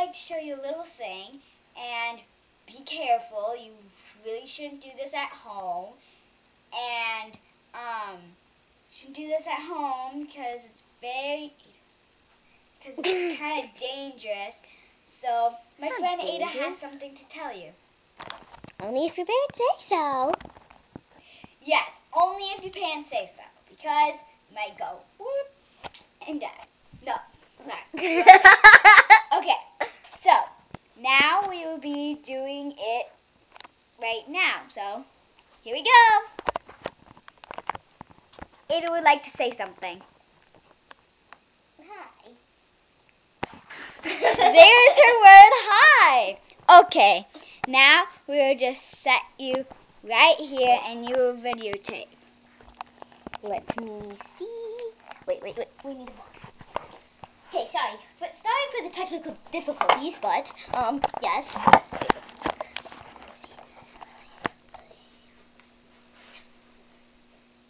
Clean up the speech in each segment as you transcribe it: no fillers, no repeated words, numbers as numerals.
like to show you a little thing, and be careful. You really shouldn't do this at home, and shouldn't do this at home because it's kind of dangerous. So my friend Ada has something to tell you. Only if your parents say so. Yes, only if your parents say so, because you might go whoop and die. No, sorry. Okay, so now we will be doing it right now. So here we go. Ada would like to say something. Hi. There's her word, hi. Okay, now we will just set you right here and you will videotape. Let me see. Wait. We need a book. Okay, sorry for the technical difficulties, but yes.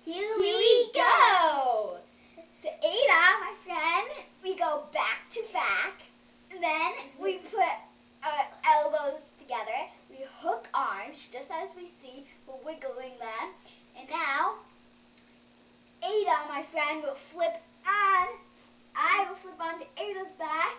Here we go. So Ada, my friend, we go back to back. Then we put our elbows together. We hook arms, just as we see. We're wiggling them. And now, Ada, my friend, will flip on. I will flip onto Ada's back.